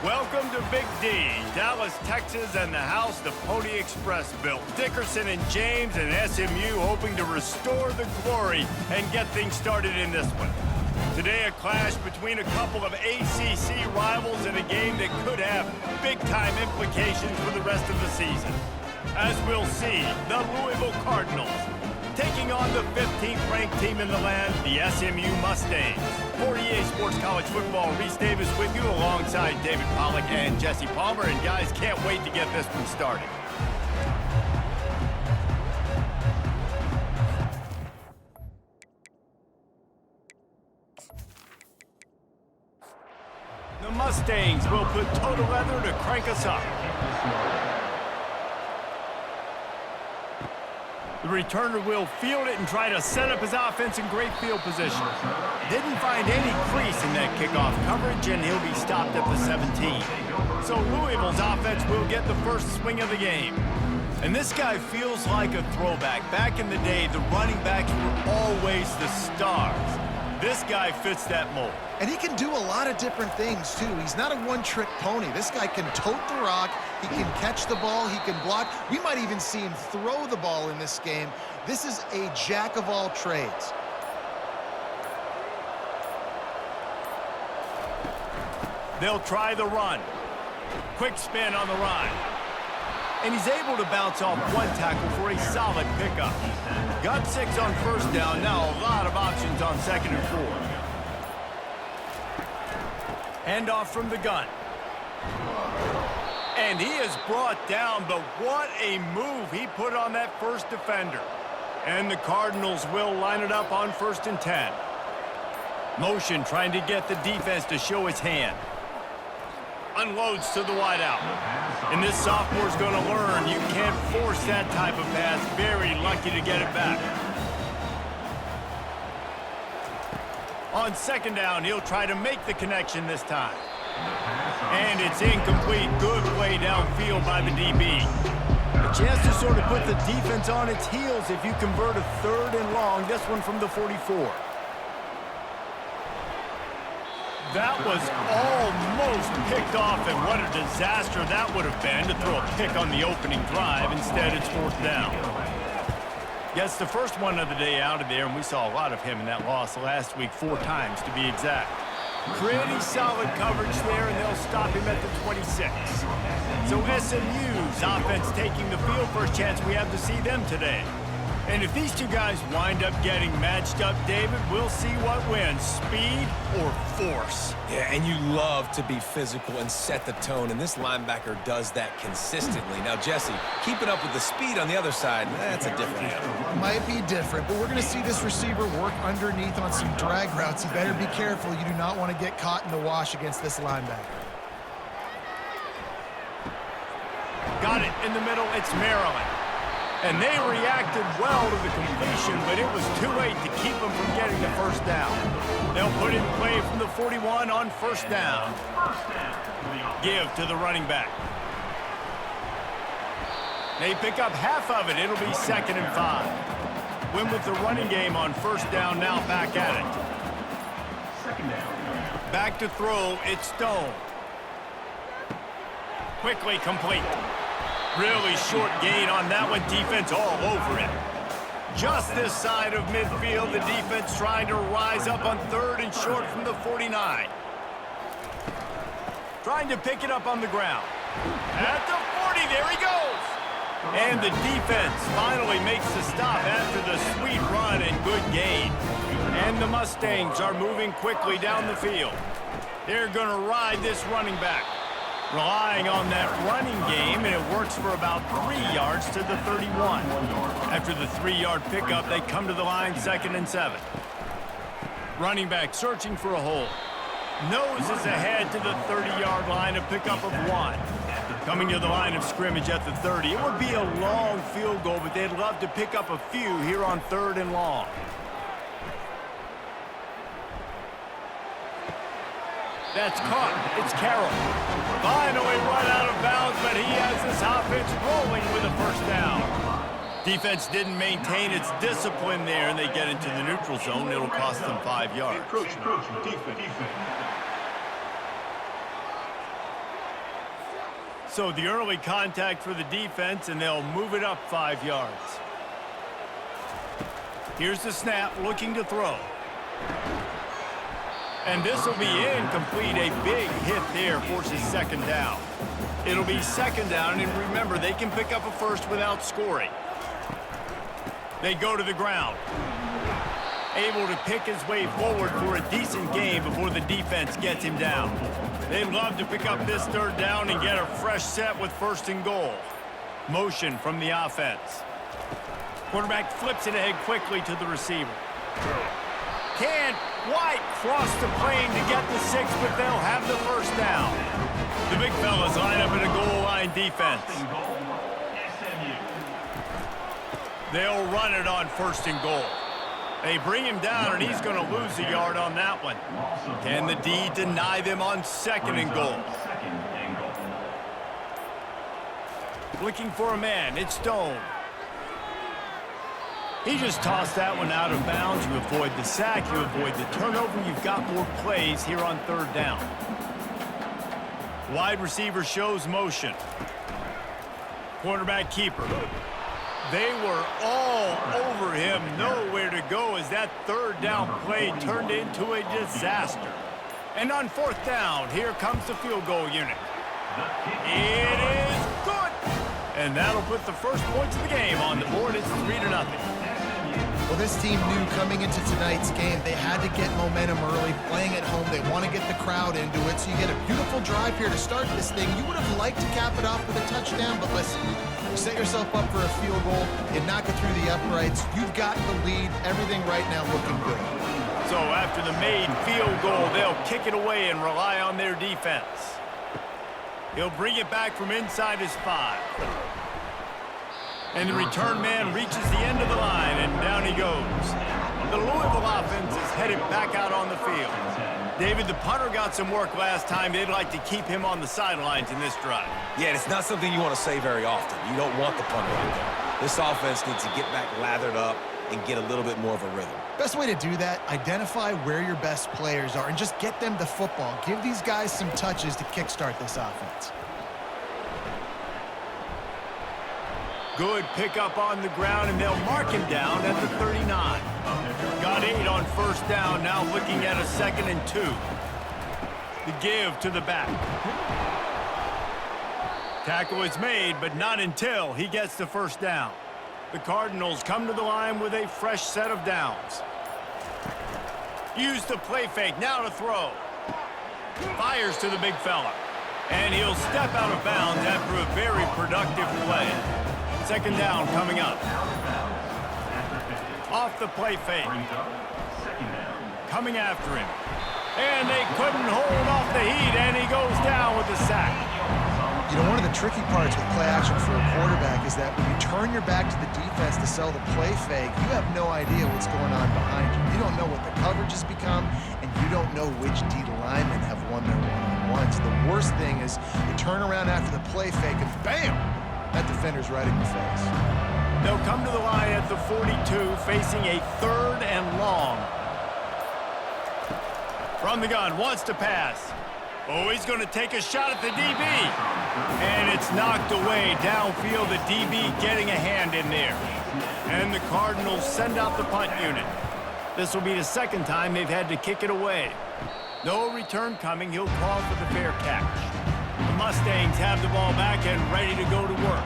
Welcome to Big D, Dallas, Texas, and the house the Pony Express built. Dickerson and James and SMU hoping to restore the glory and get things started in this one. Today, a clash between a couple of ACC rivals in a game that could have big-time implications for the rest of the season. As we'll see, the Louisville Cardinals taking on the 15th-ranked team in the land, the SMU Mustangs. For EA Sports College Football, Reese Davis with you alongside David Pollack and Jesse Palmer. And guys, can't wait to get this one started. The Mustangs will put total leather to crank us up. The returner will field it and try to set up his offense in great field position. Didn't find any crease in that kickoff coverage, and he'll be stopped at the 17. So Louisville's offense will get the first swing of the game. And this guy feels like a throwback. Back in the day, the running backs were always the stars. This guy fits that mold. And he can do a lot of different things, too. He's not a one-trick pony. This guy can tote the rock. He can catch the ball. He can block. We might even see him throw the ball in this game. This is a jack of all trades. They'll try the run. Quick spin on the run. And he's able to bounce off one tackle for a solid pickup. Got 6 on first down. Now a lot of options on 2nd and 4. Handoff from the gun. And he is brought down, but what a move he put on that first defender. And the Cardinals will line it up on 1st and 10. Motion trying to get the defense to show his hand. Unloads to the wideout. And this sophomore's going to learn you can't force that type of pass. Very lucky to get it back. On 2nd down, he'll try to make the connection this time. And it's incomplete. Good play downfield by the DB. A chance to sort of put the defense on its heels if you convert a 3rd and long. This one from the 44. That was almost picked off, and what a disaster that would have been to throw a pick on the opening drive. Instead, it's 4th down. Gets the first one of the day out of there, and we saw a lot of him in that loss last week, 4 times to be exact. Pretty solid coverage there, and they'll stop him at the 26. So SMU's offense taking the field. First chance we have to see them today. And if these two guys wind up getting matched up, David, we'll see what wins, speed or force. Yeah, and you love to be physical and set the tone, and this linebacker does that consistently. Now, Jesse, keeping up with the speed on the other side, that's a different animal. Might be different, but we're going to see this receiver work underneath on some drag routes. You better be careful. You do not want to get caught in the wash against this linebacker. Got it in the middle. It's Maryland. And they reacted well to the completion, but it was too late to keep them from getting the first down. They'll put in play from the 41 on 1st down. Give to the running back. They pick up half of it. It'll be 2nd and 5. Win with the running game on 1st down, now back at it. 2nd down. Back to throw, it's Stone. Quickly complete. Really short gain on that one. Defense all over it. Just this side of midfield, the defense trying to rise up on 3rd and short from the 49. Trying to pick it up on the ground. At the 40, there he goes. And the defense finally makes the stop after the sweet run and good gain. And the Mustangs are moving quickly down the field. They're going to ride this running back. Relying on that running game, and it works for about 3 yards to the 31. After the 3-yard pickup, they come to the line, 2nd and 7. Running back searching for a hole. Noses ahead to the 30-yard line, a pickup of 1. Coming to the line of scrimmage at the 30. It would be a long field goal, but they'd love to pick up a few here on 3rd and long. That's caught. It's Carroll. Finally run out of bounds, but he has this offense rolling with a 1st down. Defense didn't maintain its discipline there, and they get into the neutral zone. It'll cost them 5 yards. So the early contact for the defense, and they'll move it up 5 yards. Here's the snap, looking to throw. And this will be incomplete. A big hit there forces second down. It'll be second down, and remember, they can pick up a first without scoring. They go to the ground. Able to pick his way forward for a decent gain before the defense gets him down. They'd love to pick up this third down and get a fresh set with first and goal. Motion from the offense. Quarterback flips it ahead quickly to the receiver. Can White cross the plane to get the 6, but they'll have the first down. The big fellas line up in a goal line defense. They'll run it on first and goal. They bring him down, and he's going to lose a yard on that one. Can the D deny them on second and goal? Looking for a man. It's Stone. He just tossed that one out of bounds. You avoid the sack. You avoid the turnover. You've got more plays here on third down. Wide receiver shows motion. Quarterback keeper. They were all over him. Nowhere to go as that third down play turned into a disaster. And on fourth down, here comes the field goal unit. It is good. And that'll put the first points of the game on the board. It's 3-0. Well, this team knew coming into tonight's game they had to get momentum early, playing at home. They want to get the crowd into it, so you get a beautiful drive here to start this thing. You would have liked to cap it off with a touchdown, but listen, you set yourself up for a field goal, you knock it through the uprights, you've got the lead, everything right now looking good. So after the made field goal, they'll kick it away and rely on their defense. He'll bring it back from inside his 5. And the return man reaches the end of the line, and down he goes. The Louisville offense is headed back out on the field. David, the punter got some work last time. They'd like to keep him on the sidelines in this drive. Yeah, and it's not something you want to say very often. You don't want the punter out there. This offense needs to get back lathered up and get a little bit more of a rhythm. Best way to do that, identify where your best players are and just get them the football. Give these guys some touches to kickstart this offense. Good pickup on the ground, and they'll mark him down at the 39. Got 8 on first down, now looking at a 2nd and 2. The give to the back. Tackle is made, but not until he gets the first down. The Cardinals come to the line with a fresh set of downs. Use the play fake, now to throw. Fires to the big fella. And he'll step out of bounds after a very productive play. Second down coming up. Off the play fake. Coming after him. And they couldn't hold off the heat, and he goes down with the sack. You know, one of the tricky parts with play action for a quarterback is that when you turn your back to the defense to sell the play fake, you have no idea what's going on behind you. You don't know what the coverage has become, and you don't know which D linemen have won their one-on-ones. The worst thing is you turn around after the play fake, and bam! That defender's right in your face. They'll come to the line at the 42, facing a 3rd and long. From the gun, wants to pass. Oh, he's going to take a shot at the DB. And it's knocked away downfield, the DB getting a hand in there. And the Cardinals send out the punt unit. This will be the 2nd time they've had to kick it away. No return coming. He'll call for the fair catch. The Mustangs have the ball back and ready to go to work.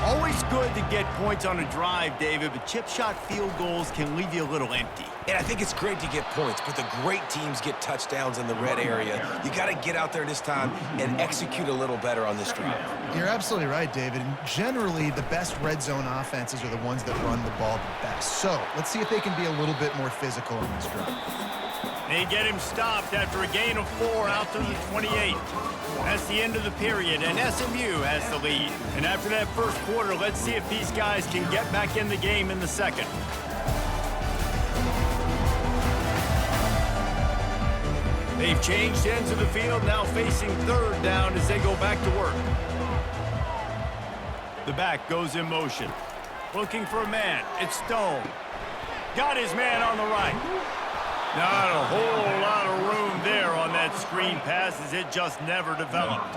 Always good to get points on a drive, David, but chip shot field goals can leave you a little empty. And I think it's great to get points, but the great teams get touchdowns in the red area. You got to get out there this time and execute a little better on this drive. You're absolutely right, David. And generally, the best red zone offenses are the ones that run the ball the best. So let's see if they can be a little bit more physical on this drive. They get him stopped after a gain of 4 out to the 28. That's the end of the period, and SMU has the lead. And after that first quarter, let's see if these guys can get back in the game in the second. They've changed ends of the field, now facing 3rd down as they go back to work. The back goes in motion. Looking for a man. It's Stone. Got his man on the right. Not a whole lot of room there on that screen pass as it just never developed.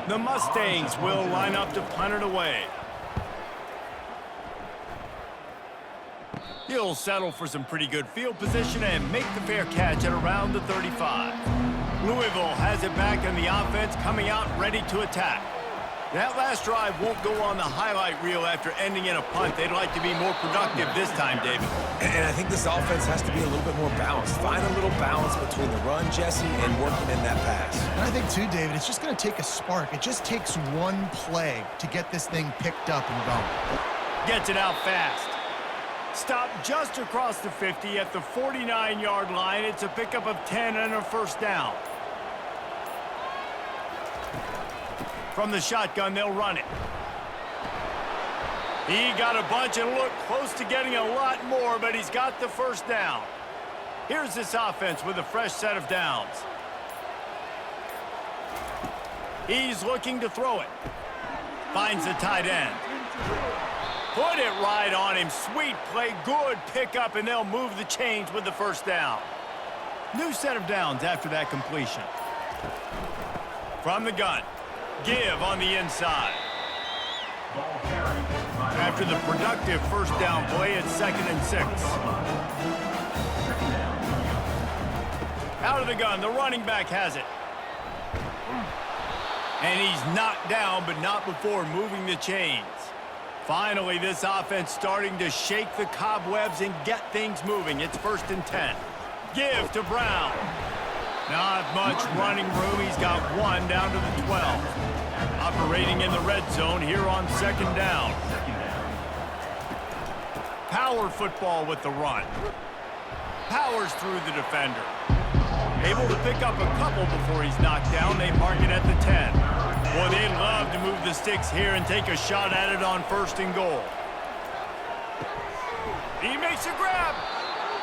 The Mustangs will line up to punt it away. He'll settle for some pretty good field position and make the fair catch at around the 35. Louisville has it back in the offense, coming out ready to attack. That last drive won't go on the highlight reel after ending in a punt. They'd like to be more productive this time, David. And I think this offense has to be a little bit more balanced. Find a little balance between the run, Jesse, and working in that pass. And I think, too, David, it's just going to take a spark. It just takes one play to get this thing picked up and going. Gets it out fast. Stop just across the 50 at the 49-yard line. It's a pickup of 10 and a first down. From the shotgun, they'll run it. He got a bunch and looked close to getting a lot more, but he's got the first down. Here's this offense with a fresh set of downs. He's looking to throw it. Finds the tight end. Put it right on him. Sweet play, good pickup, and they'll move the chains with the first down. New set of downs after that completion. From the gun. Give on the inside. After the productive first down play, it's 2nd and 6. Out of the gun, the running back has it. And he's knocked down, but not before moving the chains. Finally, this offense starting to shake the cobwebs and get things moving. It's 1st and 10. Give to Brown. Not much running room. He's got one down to the 12. Operating in the red zone here on 2nd down. Power football with the run. Powers through the defender. Able to pick up a couple before he's knocked down. They mark it at the 10. Boy, they'd love to move the sticks here and take a shot at it on 1st and goal. He makes a grab.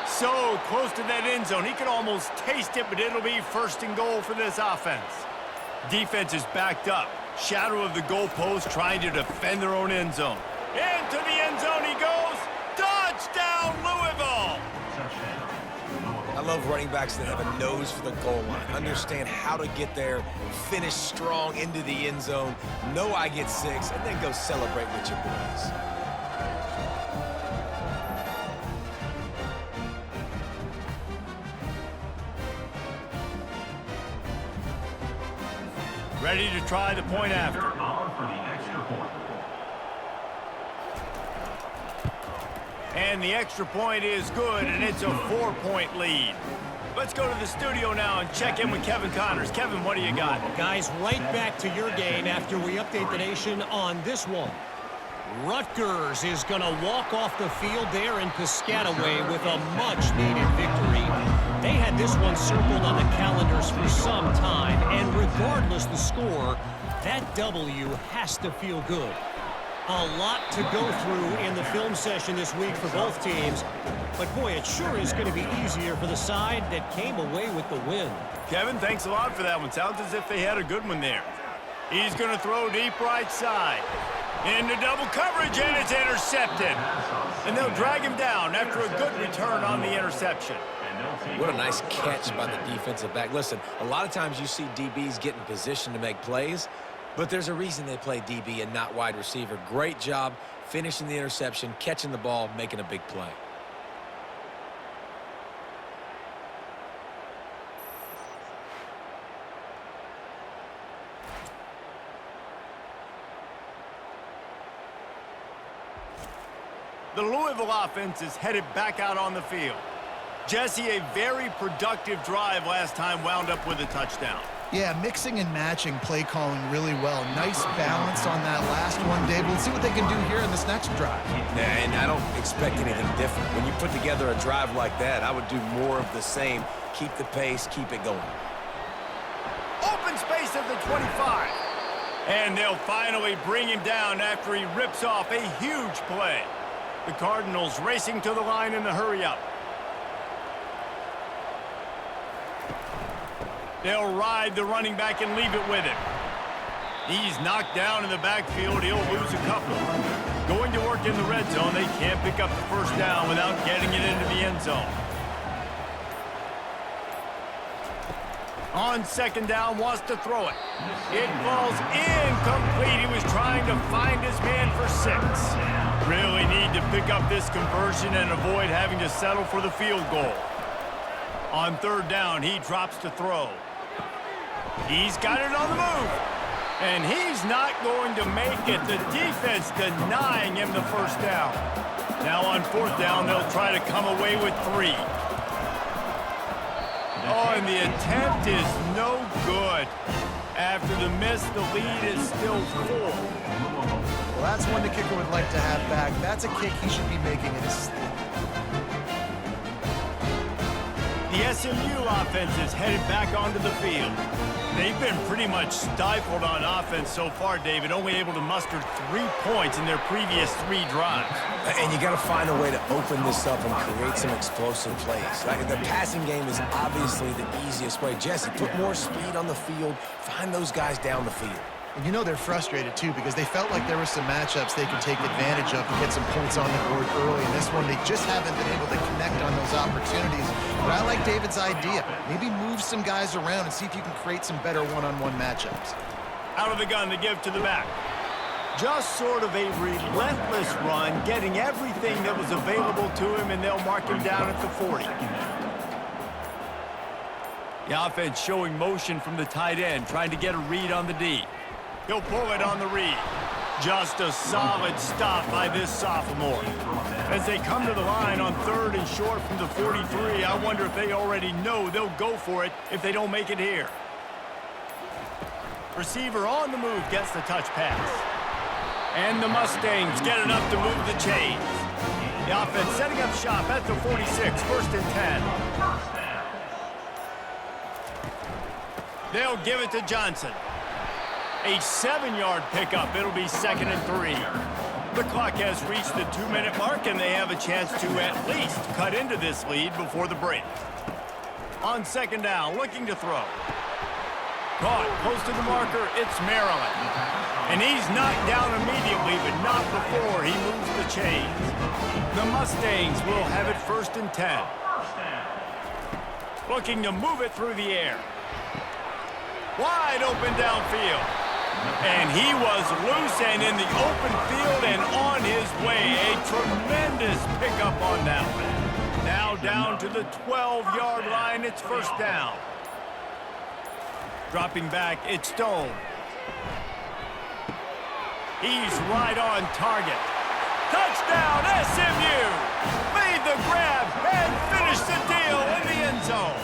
So close to that end zone. He could almost taste it, but it'll be 1st and goal for this offense. Defense is backed up. Shadow of the goalpost trying to defend their own end zone. Into the end zone he goes. Touchdown, Louisville! I love running backs that have a nose for the goal line. Understand how to get there, finish strong into the end zone, know I get 6, and then go celebrate with your boys. Ready to try the point after. And the extra point is good, and it's a 4-point lead. Let's go to the studio now and check in with Kevin Connors. Kevin, what do you got? Guys, right back to your game after we update the nation on this one. Rutgers is going to walk off the field there in Piscataway with a much-needed victory. They had this one circled on the calendars for some time, and regardless the score, that W has to feel good. A lot to go through in the film session this week for both teams, but boy, it sure is going to be easier for the side that came away with the win. Kevin, thanks a lot for that one. Sounds as if they had a good one there. He's going to throw deep right side. Into double coverage, and it's intercepted. And they'll drag him down after a good return on the interception. What a nice catch by the defensive back. Listen, a lot of times you see DBs get in position to make plays, but there's a reason they play DB and not wide receiver. Great job finishing the interception, catching the ball, making a big play. The Louisville offense is headed back out on the field. Jesse, a very productive drive last time wound up with a touchdown. Yeah, mixing and matching play calling really well. Nice balance on that last one, Dave. Let's see what they can do here in this next drive. And I don't expect anything different. When you put together a drive like that, I would do more of the same. Keep the pace, keep it going. Open space at the 25. And they'll finally bring him down after he rips off a huge play. The Cardinals racing to the line in the hurry-up. They'll ride the running back and leave it with him. He's knocked down in the backfield. He'll lose a couple. Going to work in the red zone. They can't pick up the first down without getting it into the end zone. On second down, wants to throw it. It falls incomplete. He was trying to find his man for 6. Really need to pick up this conversion and avoid having to settle for the field goal. On third down, he drops to throw. He's got it on the move. And he's not going to make it. The defense denying him the first down. Now on fourth down, they'll try to come away with 3. Oh, and the attempt is no good. After the miss, the lead is still 4. Well, that's one the kicker would like to have back. That's a kick he should be making in his sleep. The SMU offense is headed back onto the field. They've been pretty much stifled on offense so far, David, only able to muster 3 points in their previous 3 drives. And you got to find a way to open this up and create some explosive plays. Like, the passing game is obviously the easiest way. Jesse, put more speed on the field, find those guys down the field. And you know they're frustrated, too, because they felt like there were some matchups they could take advantage of to get some points on the board early. In this one, they just haven't been able to connect on those opportunities. But I like David's idea. Maybe move some guys around and see if you can create some better one-on-one matchups. Out of the gun to give to the back. Just sort of a relentless run, getting everything that was available to him, and they'll mark him down at the 40. The offense showing motion from the tight end, trying to get a read on the D. He'll pull it on the read. Just a solid stop by this sophomore. As they come to the line on 3rd and short from the 43, I wonder if they already know they'll go for it if they don't make it here. Receiver on the move gets the touch pass. And the Mustangs get enough to move the chains. The offense setting up shop at the 46, 1st and 10. They'll give it to Johnson. A 7-yard pickup. It'll be 2nd and 3. The clock has reached the 2-minute mark, and they have a chance to at least cut into this lead before the break. On second down, looking to throw. Caught close to the marker. It's Maryland. And he's knocked down immediately, but not before he moves the chains. The Mustangs will have it 1st and 10. Looking to move it through the air. Wide open downfield. And he was loose and in the open field and on his way. A tremendous pickup on that one. Now down to the 12-yard line. It's 1st down. Dropping back, it's Stone. He's right on target. Touchdown, SMU! Made the grab and finished the deal in the end zone.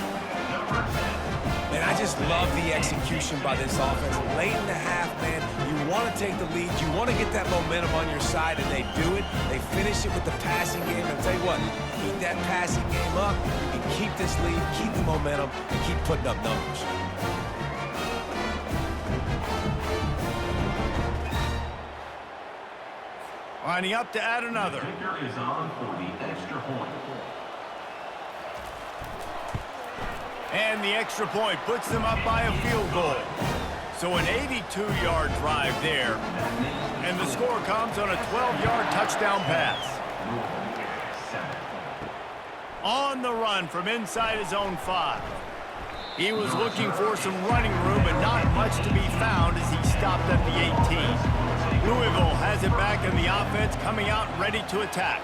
Man, I just love the execution by this offense. Late in the half, man, you want to take the lead. You want to get that momentum on your side, and they do it. They finish it with the passing game. And I'll tell you what, keep that passing game up. You can keep this lead, keep the momentum, and keep putting up numbers. Lining up to add another. Kicker is on for the extra point. And the extra point puts them up by a field goal. So an 82-yard drive there. And the score comes on a 12-yard touchdown pass. On the run from inside his own 5. He was looking for some running room, but not much to be found as he stopped at the 18. Louisville has it back in the offense, coming out ready to attack.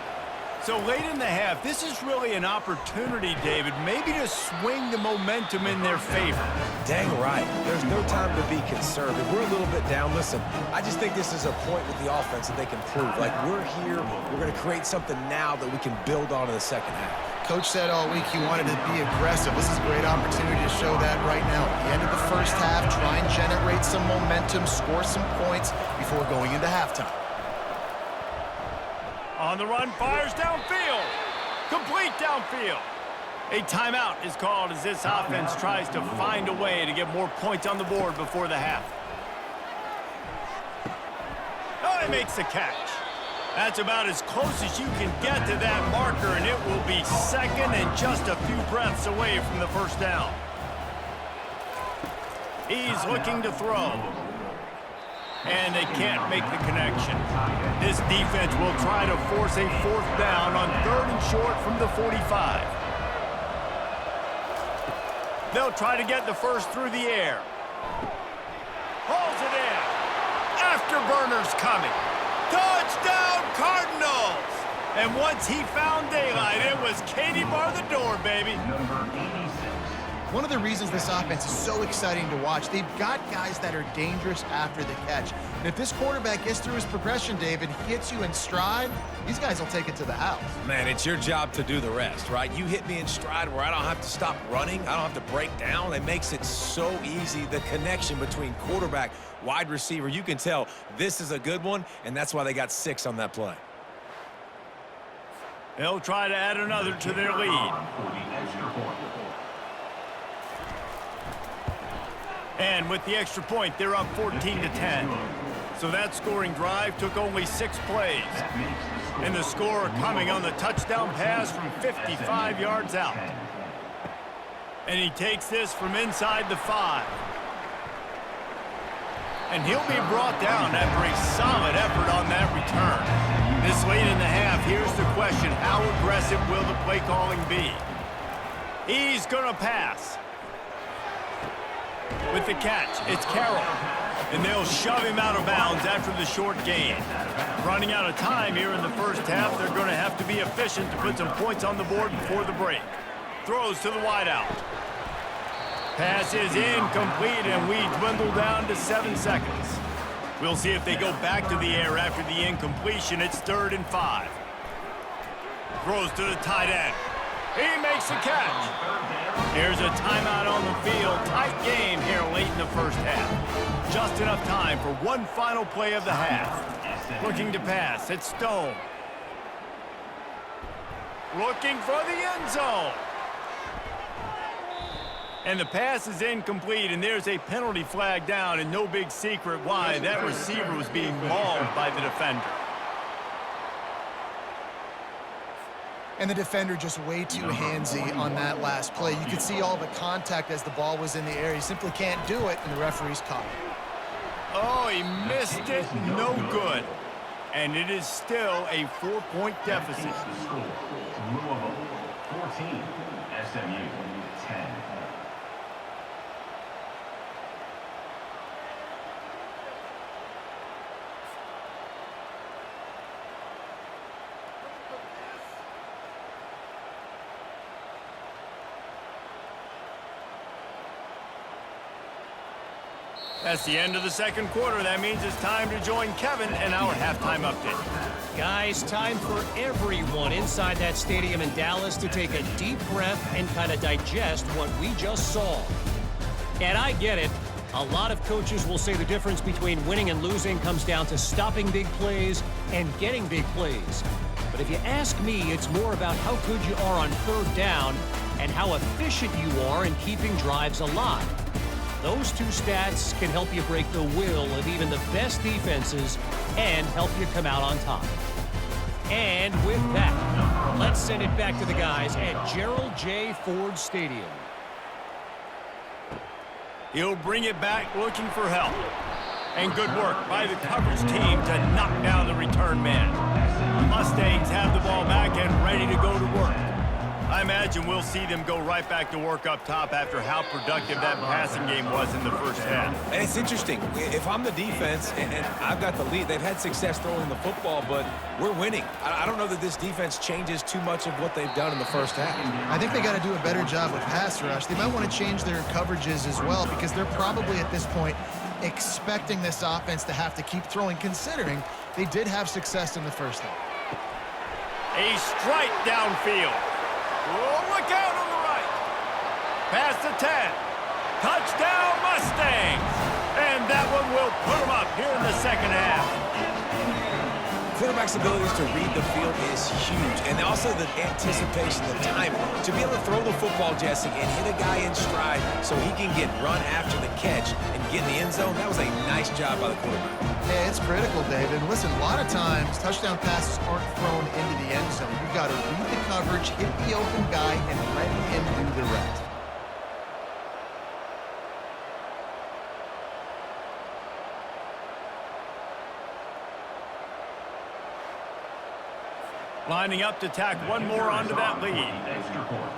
So late in the half, this is really an opportunity, David, maybe to swing the momentum in their favor. Dang right. There's no time to be conservative. We're a little bit down. Listen, I just think this is a point with the offense that they can prove. Like, we're here, we're going to create something now that we can build on in the second half. Coach said all week he wanted to be aggressive. This is a great opportunity to show that right now. At the end of the first half, try and generate some momentum, score some points before going into halftime. On the run, fires downfield. Complete downfield. A timeout is called as this offense tries to find a way to get more points on the board before the half. Oh, he makes the catch. That's about as close as you can get to that marker, and it will be second and just a few breaths away from the first down. He's looking to throw. And they can't make the connection. This defense will try to force a 4th down on 3rd and short from the 45. They'll try to get the first through the air. Hauls it in. Afterburners coming. Touchdown, Cardinals! And once he found daylight, it was Katie bar the door, baby. Number 86. One of the reasons this offense is so exciting to watch, they've got guys that are dangerous after the catch. And if this quarterback gets through his progression, David, he hits you in stride, these guys will take it to the house. Man, it's your job to do the rest, right? You hit me in stride where I don't have to stop running. I don't have to break down. It makes it so easy. The connection between quarterback, wide receiver, you can tell this is a good one, and that's why they got 6 on that play. They'll try to add another to their lead. For the extra point. And with the extra point, they're up 14-10. So that scoring drive took only 6 plays. And the score coming on the touchdown pass from 55 yards out. And he takes this from inside the 5. And he'll be brought down after a solid effort on that return. This late in the half, here's the question: how aggressive will the play calling be? He's gonna pass. With the catch, it's Carroll. And they'll shove him out of bounds after the short gain. Running out of time here in the first half, they're going to have to be efficient to put some points on the board before the break. Throws to the wideout. Pass is incomplete, and we dwindle down to 7 seconds. We'll see if they go back to the air after the incompletion. It's 3rd and 5. Throws to the tight end. He makes the catch. Here's a timeout on the field. Tight game here late in the first half. Just enough time for one final play of the half. Looking to pass. It's Stone. Looking for the end zone. And the pass is incomplete, and there's a penalty flag down, and no big secret why that receiver was being mauled by the defender. And the defender just way too handsy on that last play. You could see all the contact as the ball was in the air. He simply can't do it, and the referee's caught it. Oh, he missed it. No good. And it is still a 4-point deficit. The score, Louisville 14, SMU 10. That's the end of the second quarter. That means it's time to join Kevin in our halftime update. Guys, time for everyone inside that stadium in Dallas to take a deep breath and kind of digest what we just saw. And I get it. A lot of coaches will say the difference between winning and losing comes down to stopping big plays and getting big plays. But if you ask me, it's more about how good you are on 3rd down and how efficient you are in keeping drives alive. Those 2 stats can help you break the will of even the best defenses and help you come out on top. And with that, let's send it back to the guys at Gerald J. Ford Stadium. He'll bring it back looking for help. And good work by the coverage team to knock down the return man. The Mustangs have the ball back and ready to go to work. I imagine we'll see them go right back to work up top after how productive that passing game was in the first half. And it's interesting. If I'm the defense and I've got the lead, they've had success throwing the football, but we're winning. I don't know that this defense changes too much of what they've done in the first half. I think they got to do a better job with pass rush. They might want to change their coverages as well, because they're probably at this point expecting this offense to have to keep throwing, considering they did have success in the first half. A strike downfield. Oh, look out on the right. Past the 10. Touchdown, Mustangs. And that one will put them up here in the second half. Quarterback's abilities to read the field is huge, and also the anticipation, the timing. To be able to throw the football, Jesse, and hit a guy in stride so he can get run after the catch and get in the end zone, that was a nice job by the quarterback. Yeah, it's critical, David. Listen, a lot of times, touchdown passes aren't thrown into the end zone. You've got to read the coverage, hit the open guy, and let him do the rest. Lining up to tack one more onto that lead. Extra point.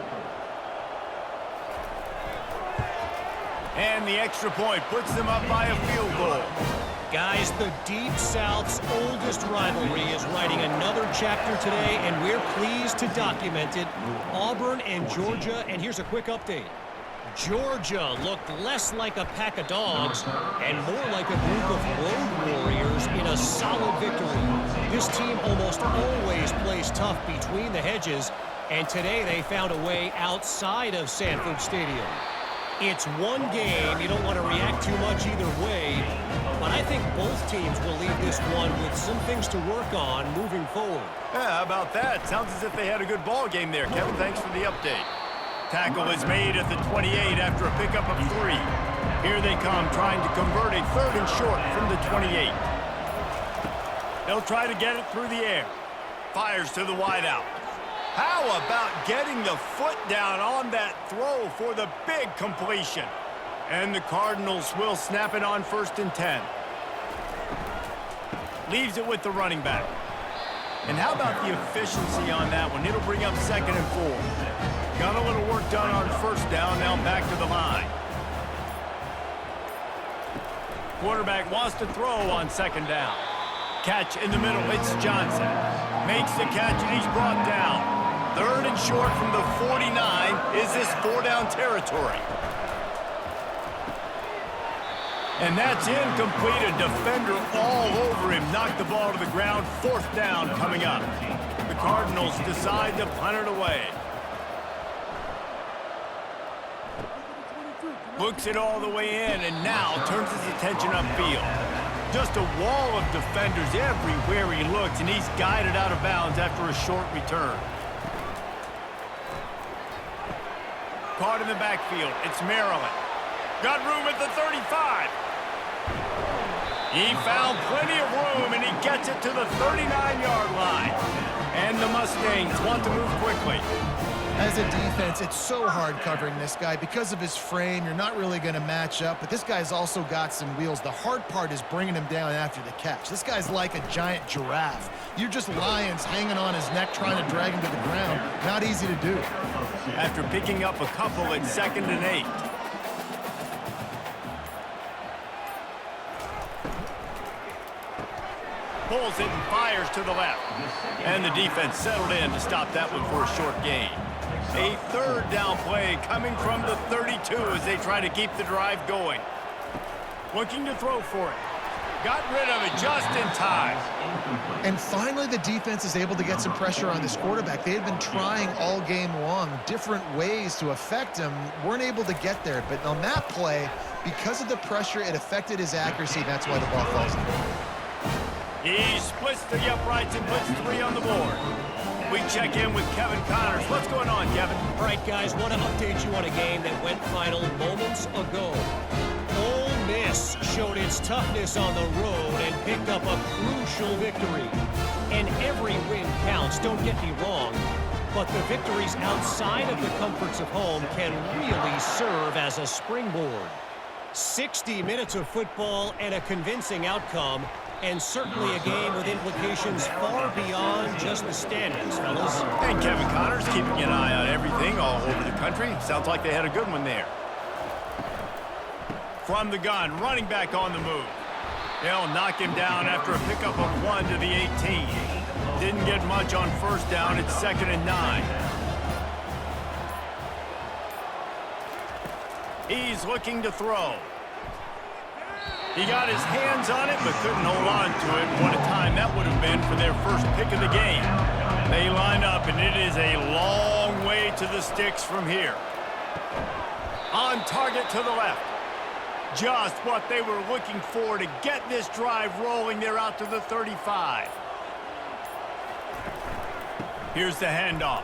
And the extra point puts them up by a field goal. Guys, the Deep South's oldest rivalry is writing another chapter today, and we're pleased to document it. Auburn and Georgia, and here's a quick update. Georgia looked less like a pack of dogs and more like a group of road warriors in a solid victory. This team almost always plays tough between the hedges, and today they found a way outside of Sanford Stadium. It's one game. You don't want to react too much either way, but I think both teams will leave this one with some things to work on moving forward. Yeah, how about that? Sounds as if they had a good ball game there. Kevin, thanks for the update. Tackle is made at the 28 after a pickup of 3. Here they come, trying to convert a 3rd and short from the 28. They'll try to get it through the air. Fires to the wideout. How about getting the foot down on that throw for the big completion? And the Cardinals will snap it on 1st and 10. Leaves it with the running back. And how about the efficiency on that one? It'll bring up 2nd and 4. Got a little work done on 1st down, now back to the line. Quarterback wants to throw on 2nd down. Catch in the middle, it's Johnson. Makes the catch and he's brought down. 3rd and short from the 49. Is this 4-down territory? And that's incomplete. A defender all over him. Knocked the ball to the ground. 4th down coming up. The Cardinals decide to punt it away. Looks it all the way in and now turns his attention upfield. Just a wall of defenders everywhere he looks, and he's guided out of bounds after a short return. Caught in the backfield. It's Maryland. Got room at the 35. He found plenty of room, and he gets it to the 39-yard line. And the Mustangs want to move quickly. As a defense, it's so hard covering this guy. Because of his frame, you're not really going to match up, but this guy's also got some wheels. The hard part is bringing him down after the catch. This guy's like a giant giraffe. You're just lions hanging on his neck trying to drag him to the ground. Not easy to do. After picking up a couple at 2nd and 8. Pulls it and fires to the left. And the defense settled in to stop that one for a short gain. A 3rd down play coming from the 32 as they try to keep the drive going. Looking to throw for it. Got rid of it just in time. And finally, the defense is able to get some pressure on this quarterback. They had been trying all game long, different ways to affect him. Weren't able to get there. But on that play, because of the pressure, it affected his accuracy. That's why the ball falls in. He splits the uprights and puts 3 on the board. We check in with Kevin Connors. What's going on, Kevin? All right, guys, want to update you on a game that went final moments ago. Ole Miss showed its toughness on the road and picked up a crucial victory. And every win counts, don't get me wrong, but the victories outside of the comforts of home can really serve as a springboard. 60 minutes of football and a convincing outcome, and certainly a game with implications far beyond just the standings, fellas. And Kevin Connors keeping an eye on everything all over the country. Sounds like they had a good one there. From the gun, running back on the move. They'll knock him down after a pickup of 1 to the 18. Didn't get much on 1st down. It's 2nd and 9. He's looking to throw. He got his hands on it, but couldn't hold on to it. What a time that would have been for their first pick of the game. They line up, and it is a long way to the sticks from here. On target to the left. Just what they were looking for to get this drive rolling. They're out to the 35. Here's the handoff.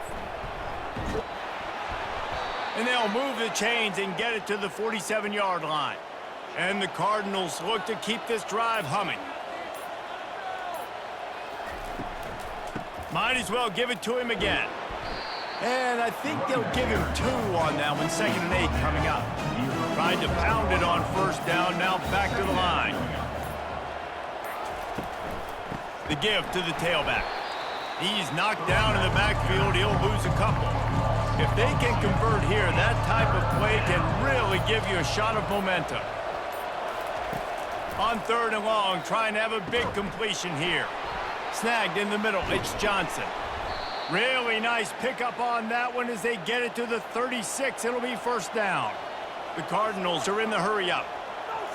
And they'll move the chains and get it to the 47-yard line. And the Cardinals look to keep this drive humming. Might as well give it to him again. And I think they'll give him 2 on that one. 2nd and 8 coming up. Tried to pound it on 1st down, now back to the line. The give to the tailback. He's knocked down in the backfield. He'll lose a couple. If they can convert here, that type of play can really give you a shot of momentum. On 3rd and long, trying to have a big completion here. Snagged in the middle, it's Johnson. Really nice pickup on that one as they get it to the 36. It'll be 1st down. The Cardinals are in the hurry-up.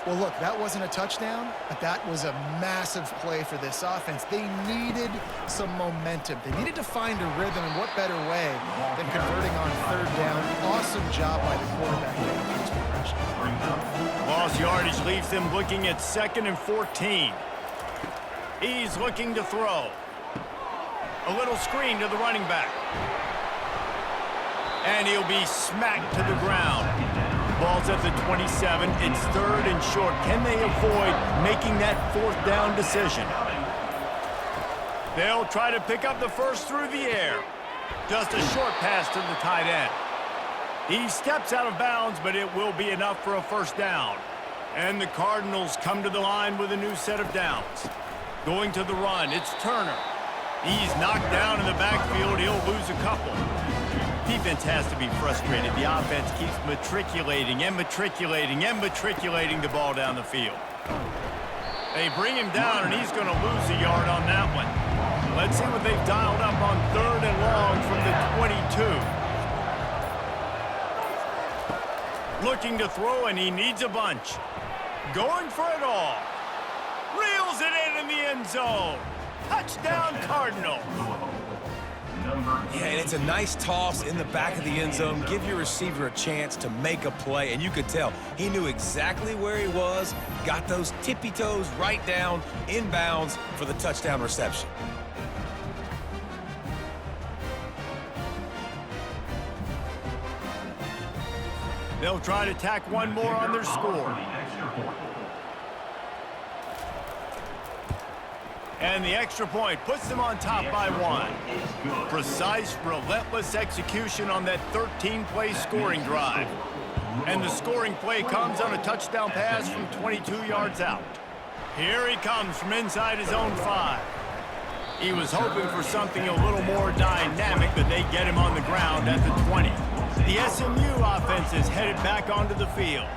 Well, look, that wasn't a touchdown, but that was a massive play for this offense. They needed some momentum. They needed to find a rhythm, and what better way than converting on 3rd down. Awesome job by the quarterback making his progression. Lost yardage leaves them looking at 2nd and 14. He's looking to throw. A little screen to the running back. And he'll be smacked to the ground. Ball's at the 27. It's 3rd and short. Can they avoid making that 4th down decision? They'll try to pick up the first through the air. Just a short pass to the tight end. He steps out of bounds, but it will be enough for a 1st down. And the Cardinals come to the line with a new set of downs. Going to the run, it's Turner. He's knocked down in the backfield. He'll lose a couple. Defense has to be frustrated. The offense keeps matriculating and matriculating and matriculating the ball down the field. They bring him down, and he's going to lose a yard on that one. Let's see what they've dialed up on 3rd and long from the 22. Looking to throw, and he needs a bunch. Going for it all. Reels it in the end zone. Touchdown, Cardinals. Yeah, and it's a nice toss in the back of the end zone. Give your receiver a chance to make a play, and you could tell he knew exactly where he was, got those tippy toes right down, inbounds for the touchdown reception. They'll try to tack one more on their score. And the extra point puts them on top by 1. Precise, relentless execution on that 13-play scoring drive. And the scoring play comes on a touchdown pass from 22 yards out. Here he comes from inside his own 5. He was hoping for something a little more dynamic, but they get him on the ground at the 20. The SMU offense is headed back onto the field.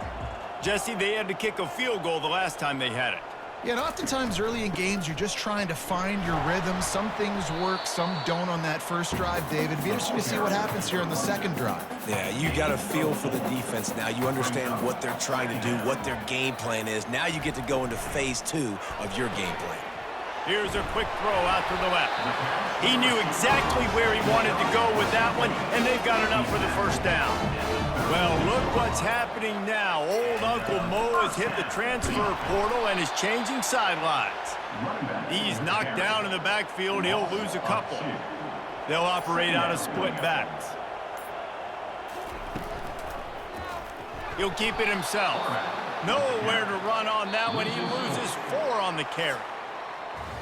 Jesse, they had to kick a field goal the last time they had it. Yeah, and oftentimes early in games, you're just trying to find your rhythm. Some things work, some don't on that first drive, David. It'd be interesting to see what happens here on the 2nd drive. Yeah, you got a feel for the defense now. You understand what they're trying to do, what their game plan is. Now you get to go into phase 2 of your game plan. Here's a quick throw out to the left. He knew exactly where he wanted to go with that one, and they've got enough for the 1st down. Well, look what's happening now. Old Uncle Mo has hit the transfer portal and is changing sidelines. He's knocked down in the backfield. He'll lose a couple. They'll operate out of split backs. He'll keep it himself. Nowhere to run on that one. He loses 4 on the carry.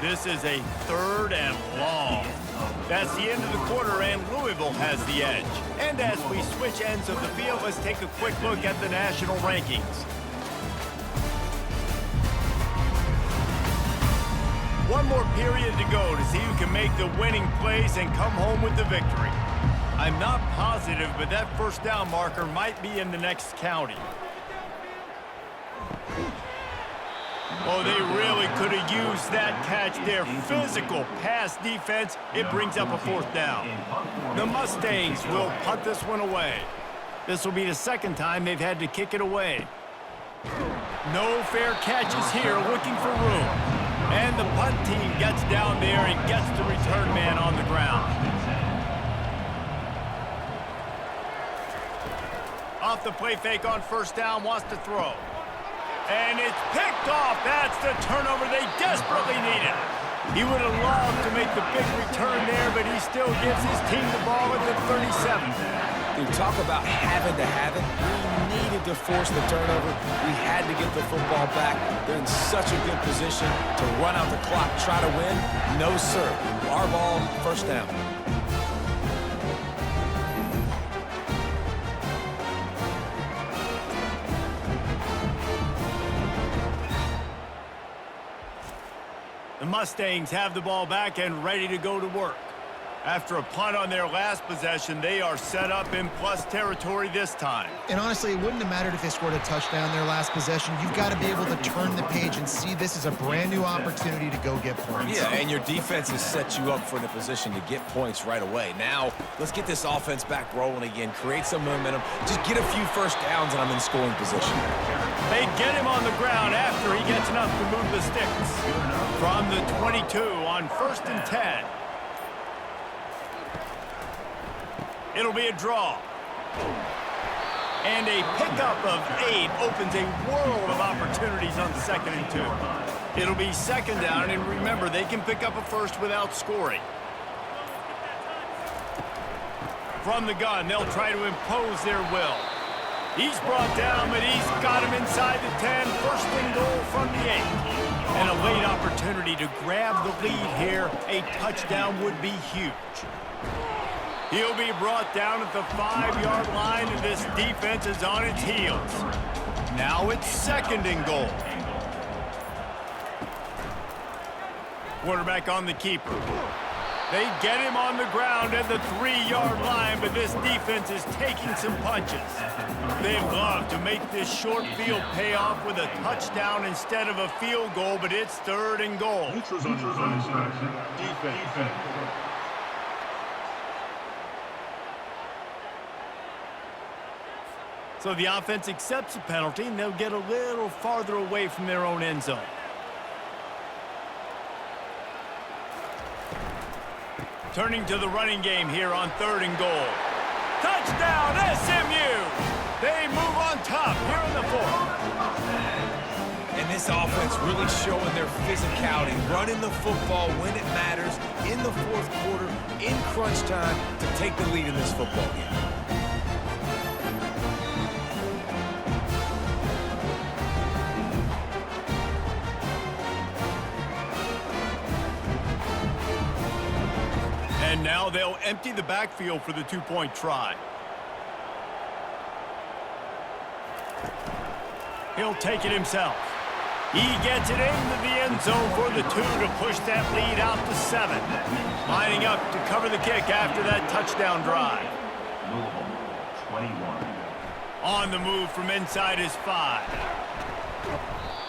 This is a 3rd and long. That's the end of the quarter, and Louisville has the edge. And as we switch ends of the field, let's take a quick look at the national rankings. One more period to go to see who can make the winning plays and come home with the victory. I'm not positive, but that 1st down marker might be in the next county. Oh, they really could have used that catch there. Physical pass defense. It brings up a 4th down. The Mustangs will punt this one away. This will be the 2nd time they've had to kick it away. No fair catches here, looking for room. And the punt team gets down there and gets the return man on the ground. Off the play fake on 1st down, wants to throw. And it's picked off. That's the turnover they desperately needed. He would have loved to make the big return there, but he still gives his team the ball at the 37. Dude, talk about having to have it. We needed to force the turnover. We had to get the football back. They're in such a good position to run out the clock, try to win. No, sir. Our ball, 1st down. The Mustangs have the ball back and ready to go to work. After a punt on their last possession, they are set up in plus territory this time. And honestly, it wouldn't have mattered if they scored a touchdown their last possession. You've got to be able to turn the page and see this as a brand new opportunity to go get points. Yeah, and your defense has set you up for the position to get points right away. Now, let's get this offense back rolling again, create some momentum, just get a few first downs, and I'm in scoring position. They get him on the ground after he gets enough to move the sticks. From the 22 on 1st and 10. It'll be a draw. And a pickup of 8 opens a world of opportunities on 2nd and 2. It'll be 2nd down, and remember, they can pick up a first without scoring. From the gun, they'll try to impose their will. He's brought down, but he's got him inside the 10. 1st and goal from the 8. And a late opportunity to grab the lead here. A touchdown would be huge. He'll be brought down at the 5-yard line, and this defense is on its heels. Now it's 2nd and goal. Quarterback on the keeper. They get him on the ground at the 3-yard line, but this defense is taking some punches. They'd love to make this short field pay off with a touchdown instead of a field goal, but it's 3rd and goal. Defense. So the offense accepts the penalty, and they'll get a little farther away from their own end zone. Turning to the running game here on 3rd and goal. Touchdown, SMU! They move on top here in the 4th. And this offense really showing their physicality, running the football when it matters, in the 4th quarter, in crunch time, to take the lead in this football game. And now they'll empty the backfield for the 2-point try. He'll take it himself. He gets it into the end zone for the 2 to push that lead out to 7. Lining up to cover the kick after that touchdown drive. Louisville, 21. On the move from inside his 5.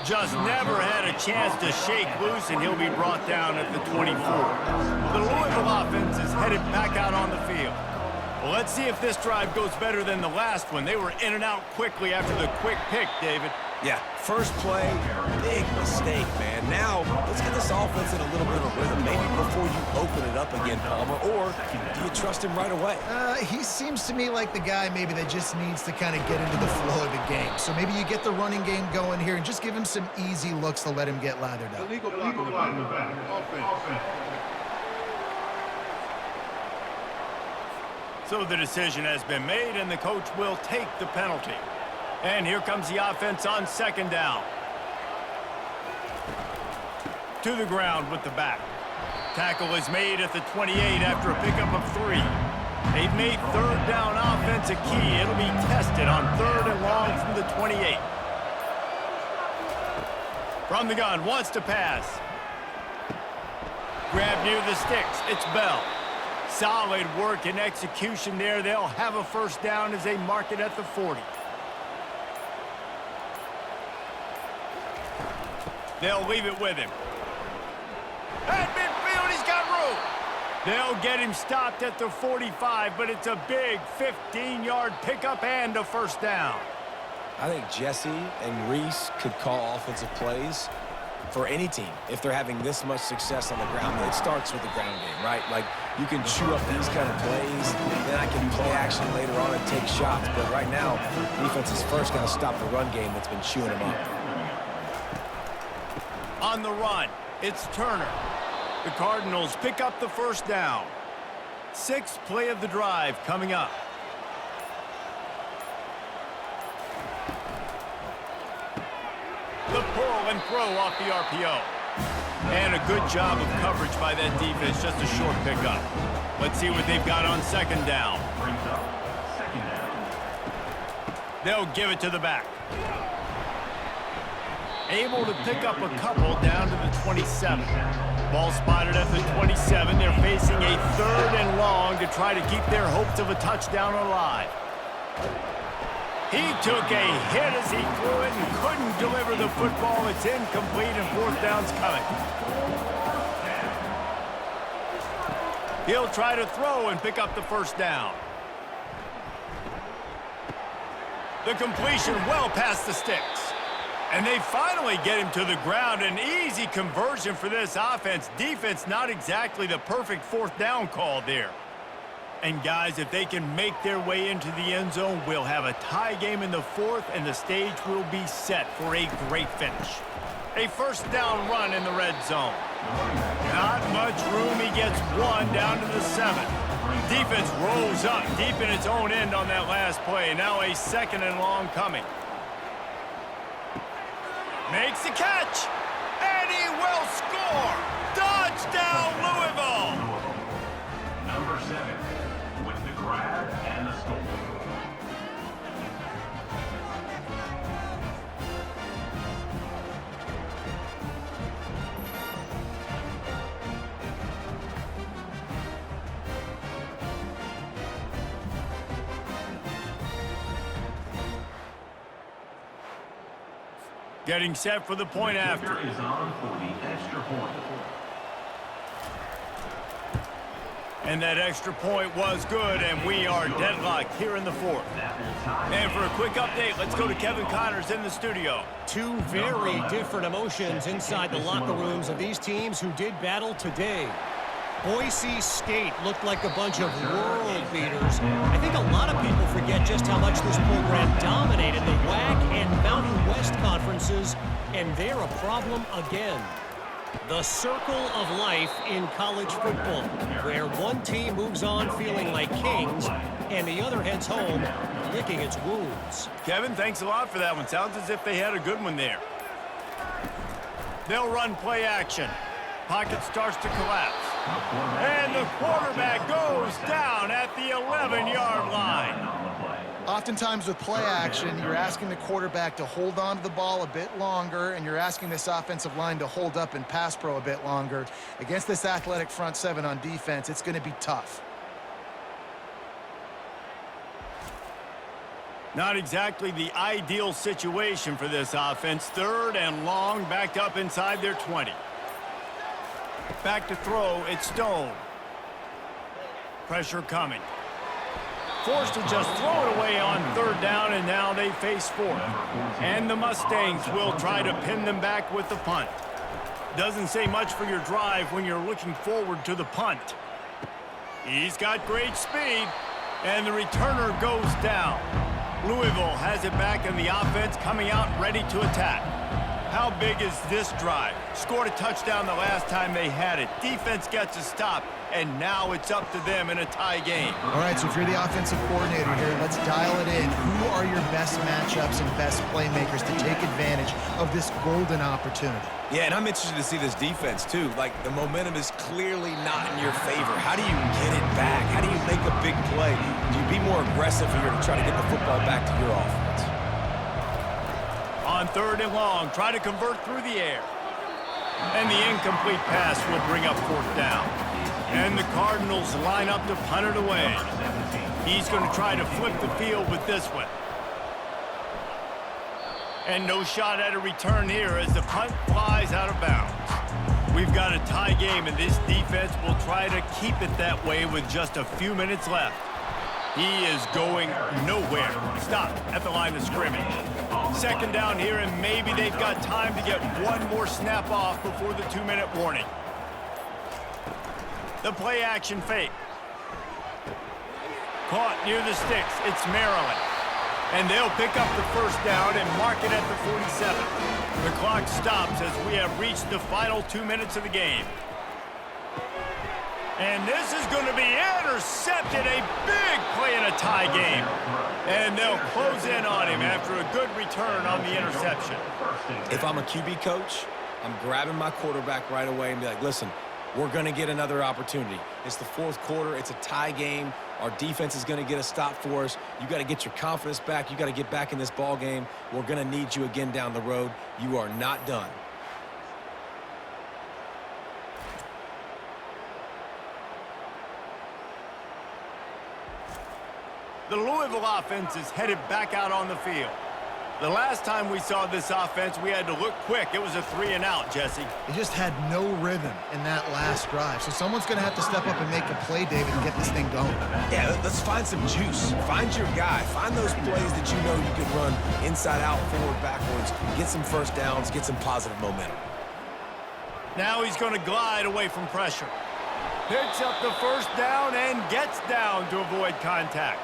Just never had a chance to shake loose, and he'll be brought down at the 24. The Louisville offense is headed back out on the field. Well, let's see if this drive goes better than the last one. They were in and out quickly after the quick pick, David. Yeah, first play, big mistake, man. Now, let's get this offense in a little bit of a rhythm, maybe before you open it up again, Palmer, or do you trust him right away? He seems to me like the guy maybe that just needs to kind of get into the flow of the game. So maybe you get the running game going here and just give him some easy looks to let him get lathered up. Illegal block in the back. Offense. So the decision has been made, and the coach will take the penalty. And here comes the offense on 2nd down. To the ground with the back. Tackle is made at the 28 after a pickup of 3. They've made 3rd down offense a key. It'll be tested on 3rd and long from the 28. From the gun, wants to pass. Grab near the sticks. It's Bell. Solid work and execution there. They'll have a 1st down as they mark it at the 40. They'll leave it with him. At midfield, he's got room. They'll get him stopped at the 45, but it's a big 15-yard pickup and a 1st down. I think Jesse and Reese could call offensive plays for any team if they're having this much success on the ground. It starts with the ground game, right? Like, you can chew up these kind of plays, then I can play action later on and take shots. But right now, defense is first going to stop the run game that's been chewing them up. On the run, it's Turner. The Cardinals pick up the 1st down. 6th play of the drive coming up. The pull and throw off the RPO. And a good job of coverage by that defense, just a short pickup. Let's see what they've got on 2nd down. Brings up 2nd down. They'll give it to the back. Able to pick up a couple down to the 27. Ball spotted at the 27. They're facing a 3rd and long to try to keep their hopes of a touchdown alive. He took a hit as he threw it and couldn't deliver the football. It's incomplete and 4th down's coming. He'll try to throw and pick up the 1st down. The completion well past the sticks. And they finally get him to the ground. An easy conversion for this offense. Defense not exactly the perfect 4th down call there. And guys, if they can make their way into the end zone, we'll have a tie game in the 4th, and the stage will be set for a great finish. A 1st down run in the red zone. Not much room. He gets 1 down to the 7. Defense rolls up deep in its own end on that last play. Now a 2nd and long coming. Makes the catch, and he will score. Touchdown, Louisville. Number 7 with the grab and the score. Getting set for the point after. Is on for the extra point. And that extra point was good, and we are deadlocked here in the 4th. And for a quick update, let's go to Kevin Connors in the studio. 2 very different emotions inside the locker rooms of these teams who did battle today. Boise State looked like a bunch of world beaters. I think a lot of people forget just how much this program dominated the WAC and Mountain West conferences, and they're a problem again. The circle of life in college football, where one team moves on feeling like kings, and the other heads home licking its wounds. Kevin, thanks a lot for that one. Sounds as if they had a good one there. They'll run play action. Pocket starts to collapse. And the quarterback goes down at the 11-yard line. Oftentimes with play action, you're asking the quarterback to hold on to the ball a bit longer, and you're asking this offensive line to hold up in pass pro a bit longer. Against this athletic front 7 on defense, it's going to be tough. Not exactly the ideal situation for this offense. 3rd and long, backed up inside their 20. Back to throw, it's Stone. Pressure coming. Forced to just throw it away on 3rd down, and now they face 4th. And the Mustangs will try to pin them back with the punt. Doesn't say much for your drive when you're looking forward to the punt. He's got great speed, and the returner goes down. Louisville has it back, and the offense coming out ready to attack. How big is this drive? Scored a touchdown the last time they had it. Defense gets a stop, and now it's up to them in a tie game. All right, so if you're the offensive coordinator here, let's dial it in. Who are your best matchups and best playmakers to take advantage of this golden opportunity? Yeah, and I'm interested to see this defense, too. Like, the momentum is clearly not in your favor. How do you get it back? How do you make a big play? Do you be more aggressive here to try to get the football back to your offense? On 3rd and long, try to convert through the air. And the incomplete pass will bring up 4th down. And the Cardinals line up to punt it away. He's going to try to flip the field with this one. And no shot at a return here as the punt flies out of bounds. We've got a tie game, and this defense will try to keep it that way with just a few minutes left. He is going nowhere. Stop at the line of scrimmage. 2nd down here, and maybe they've got time to get one more snap off before the 2-minute warning. The play action fake. Caught near the sticks. It's Maryland. And they'll pick up the 1st down and mark it at the 47. The clock stops as we have reached the final 2 minutes of the game. And this is going to be intercepted. A big play in a tie game. And they'll close in on him after a good return on the interception. If I'm a QB coach, I'm grabbing my quarterback right away and be like, listen, we're going to get another opportunity. It's the 4th quarter. It's a tie game. Our defense is going to get a stop for us. You got to get your confidence back. You got to get back in this ball game. We're going to need you again down the road. You are not done. The Louisville offense is headed back out on the field. The last time we saw this offense, we had to look quick. It was a 3-and-out, Jesse. They just had no rhythm in that last drive. So someone's going to have to step up and make a play, David, and get this thing going. Yeah, let's find some juice. Find your guy. Find those plays that you know you can run inside out, forward, backwards. Get some first downs. Get some positive momentum. Now he's going to glide away from pressure. Picks up the first down and gets down to avoid contact.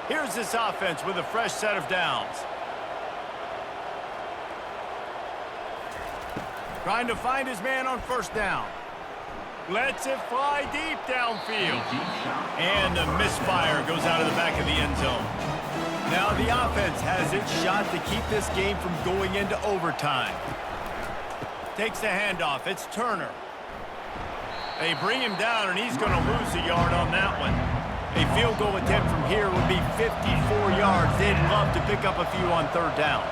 Here's this offense with a fresh set of downs. Trying to find his man on first down. Lets it fly deep downfield. And the misfire goes out of the back of the end zone. Now the offense has its shot to keep this game from going into overtime. Takes the handoff. It's Turner. They bring him down, and he's going to lose a yard on that one. A field goal attempt from here would be 54 yards. They'd love to pick up a few on third down.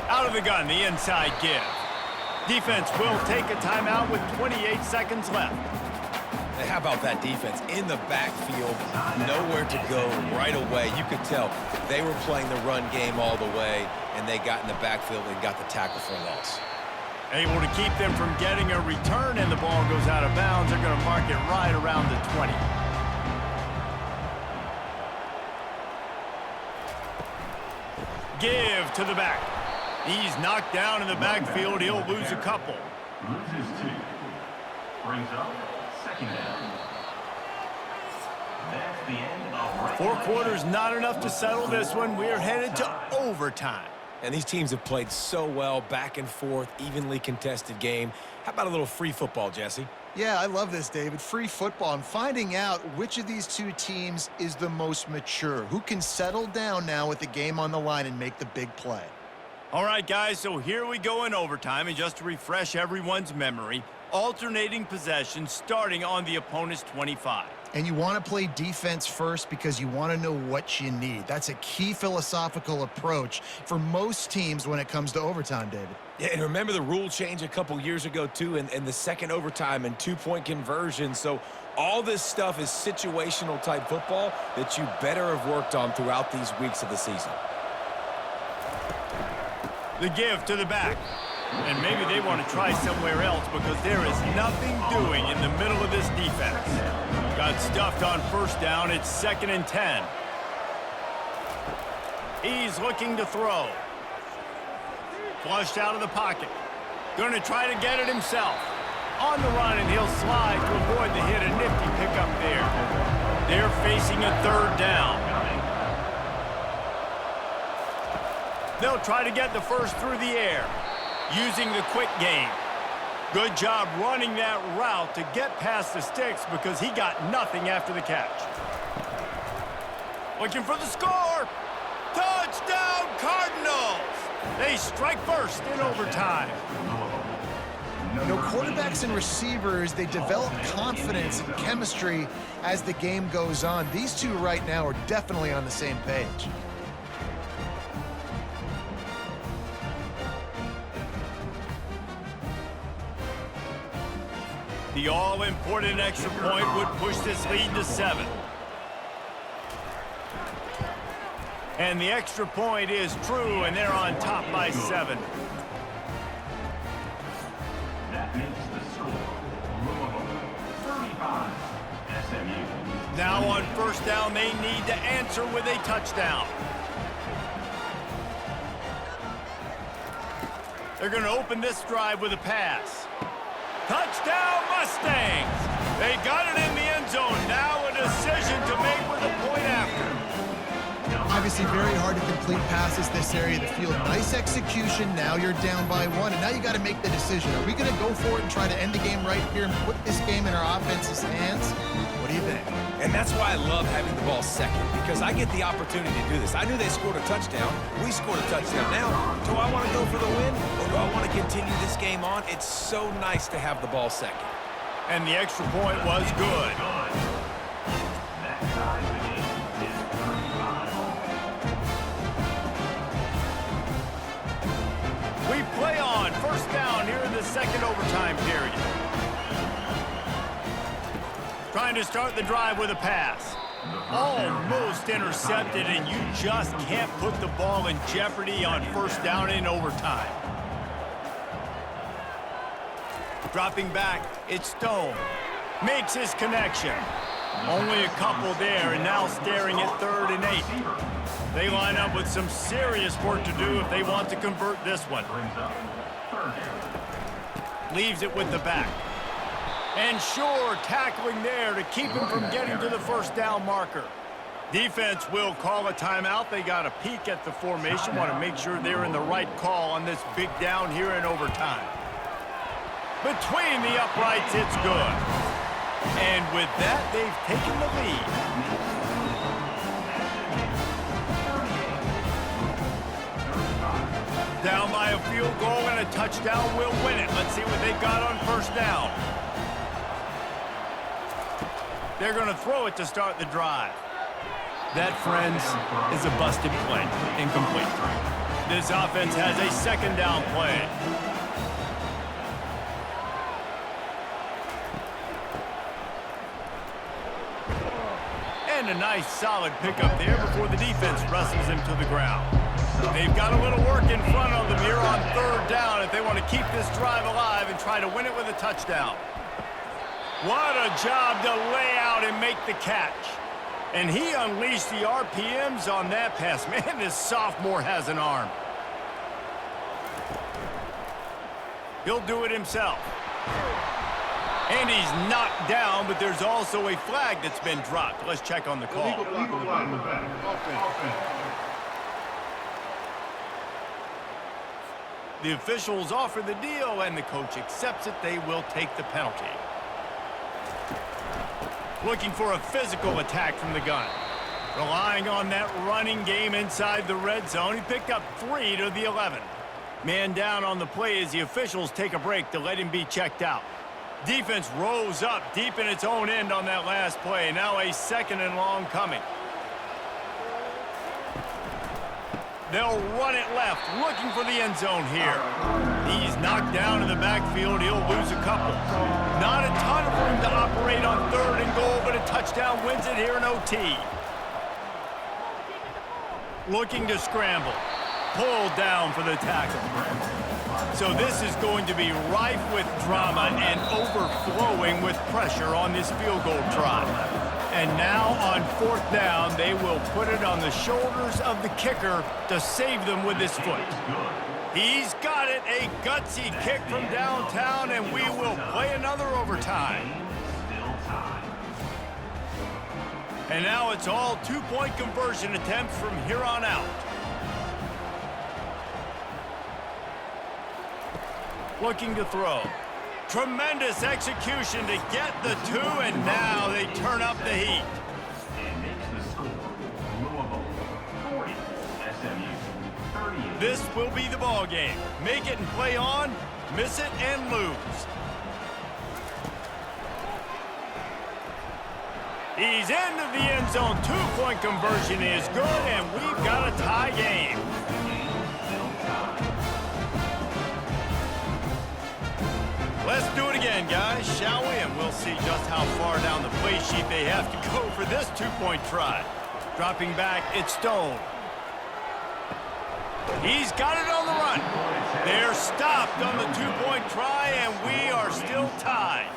Out of the gun, the inside give. Defense will take a timeout with 28 seconds left. Hey, how about that defense? In the backfield, nowhere to go right away. You could tell they were playing the run game all the way, and they got in the backfield and got the tackle for a loss. Able to keep them from getting a return, and the ball goes out of bounds. They're going to mark it right around the 20. Give to the back. He's knocked down in the backfield. He'll lose a couple. Loses 2. Brings up second down. That's the end of 4 quarters, not enough to settle this one. We're headed to overtime. And these teams have played so well, back and forth, evenly contested game. How about a little free football, Jesse? Yeah, I love this, David. Free football. I'm finding out which of these two teams is the most mature, who can settle down now with the game on the line and make the big play. All right, guys, so here we go in overtime, and just to refresh everyone's memory, alternating possession starting on the opponent's 25. And you want to play defense first because you want to know what you need. That's a key philosophical approach for most teams when it comes to overtime, David. Yeah, and remember the rule change a couple years ago, too, and the second overtime and two-point conversion. So all this stuff is situational-type football that you better have worked on throughout these weeks of the season. The give to the back. And maybe they want to try somewhere else because there is nothing doing in the middle of this defense. Got stuffed on first down. It's 2nd and 10. He's looking to throw. Flushed out of the pocket. Going to try to get it himself. On the run, and he'll slide to avoid the hit. A nifty pickup there. They're facing a third down. They'll try to get the first through the air, using the quick game. Good job running that route to get past the sticks because he got nothing after the catch. Looking for the score. Touchdown, Cardinals! They strike first in overtime. You know, quarterbacks and receivers, they develop confidence and chemistry as the game goes on. These two right now are definitely on the same page. The all-important extra point would push this lead to 7. And the extra point is true, and they're on top by 7. That makes the score. Louisville 35, SMU. Now on first down, they need to answer with a touchdown. They're going to open this drive with a pass. Touchdown, Mustangs! They got it in the end zone. Now a decision to make with a point after. Obviously very hard to complete passes this area of the field. Nice execution. Now you're down by 1, and now you got to make the decision. Are we going to go for it and try to end the game right here and put this game in our offense's hands? What do you think? And that's why I love having the ball second, because I get the opportunity to do this. I knew they scored a touchdown. We scored a touchdown. Now, do I want to go for the win, or do I want to continue this game on? It's so nice to have the ball second. And the extra point was good. That side of the game is 35. We play on first down here in the second overtime period. Trying to start the drive with a pass. Almost intercepted, and you just can't put the ball in jeopardy on first down in overtime. Dropping back, it's Stone. Makes his connection. Only a couple there, and now staring at 3rd and 8. They line up with some serious work to do if they want to convert this one. Leaves it with the back. And sure, tackling there to keep him from getting to the first down marker. Defense will call a timeout. They got a peek at the formation. Want to make sure they're in the right call on this big down here in overtime. Between the uprights, it's good. And with that, they've taken the lead. Down by a field goal and a touchdown will win it. Let's see what they've got on first down. They're going to throw it to start the drive. That, friends, is a busted play. Incomplete. This offense has a second down play. And a nice solid pickup there before the defense wrestles him to the ground. They've got a little work in front of them here on 3rd down if they want to keep this drive alive and try to win it with a touchdown. What a job to lay out and make the catch. And he unleashed the RPMs on that pass. Man, this sophomore has an arm. He'll do it himself. And he's knocked down, but there's also a flag that's been dropped. Let's check on the call. The officials offer the deal, and the coach accepts it. They will take the penalty. Looking for a physical attack from the gun. Relying on that running game inside the red zone. He picked up 3 to the 11. Man down on the play as the officials take a break to let him be checked out. Defense rose up deep in its own end on that last play. Now a 2nd and long coming. They'll run it left, looking for the end zone here. He's knocked down in the backfield. He'll lose a couple. Not a ton of room to operate on 3rd and goal, but a touchdown wins it here in OT. Looking to scramble. Pulled down for the tackle. So this is going to be rife with drama and overflowing with pressure on this field goal drive. And now on 4th down, they will put it on the shoulders of the kicker to save them with his foot. He's got it, a gutsy kick from downtown, and we will play another overtime. And now it's all 2-point conversion attempts from here on out. Looking to throw. Tremendous execution to get the 2, and now they turn up the heat. And makes the score. Louisville 40, SMU 38. This will be the ball game. Make it and play on, miss it and lose. He's into the end zone. 2-point conversion is good, and we've got a tie game. Let's do it again, guys, shall we? And we'll see just how far down the play sheet they have to go for this 2-point try. Dropping back, it's Stone. He's got it on the run. They're stopped on the 2-point try, and we are still tied.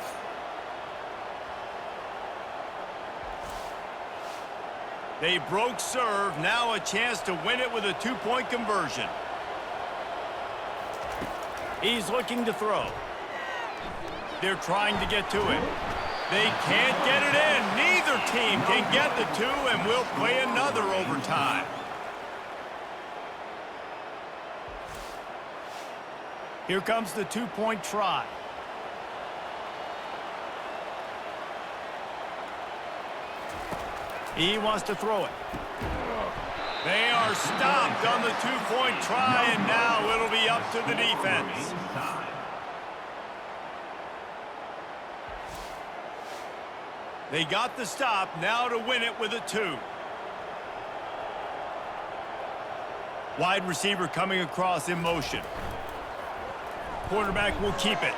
They broke serve, now a chance to win it with a 2-point conversion. He's looking to throw. They're trying to get to it. They can't get it in. Neither team can get the 2, and we'll play another overtime. Here comes the 2-point try. He wants to throw it. They are stopped on the 2-point try, and now it'll be up to the defense. They got the stop, now to win it with a 2. Wide receiver coming across in motion. Quarterback will keep it.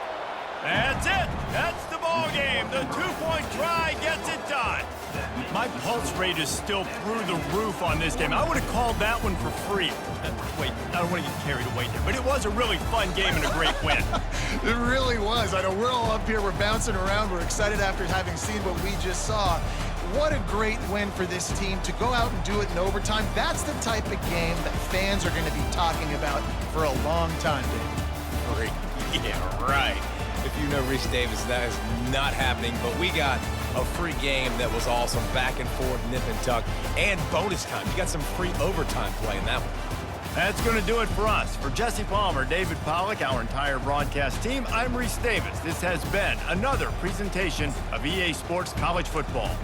That's it. That's the ball game. The 2-point try gets it done. My pulse rate is still through the roof on this game. I would have called that one for free. Wait, I don't want to get carried away here, but it was a really fun game and a great win. It really was. I know we're all up here. We're bouncing around. We're excited after having seen what we just saw. What a great win for this team to go out and do it in overtime. That's the type of game that fans are going to be talking about for a long time, Dave. Yeah, right. If you know Rich Davis, that is not happening, but we got a free game that was awesome, back and forth, nip and tuck, and bonus time. You got some free overtime play in that one. That's going to do it for us. For Jesse Palmer, David Pollack, our entire broadcast team, I'm Reese Davis. This has been another presentation of EA Sports College Football.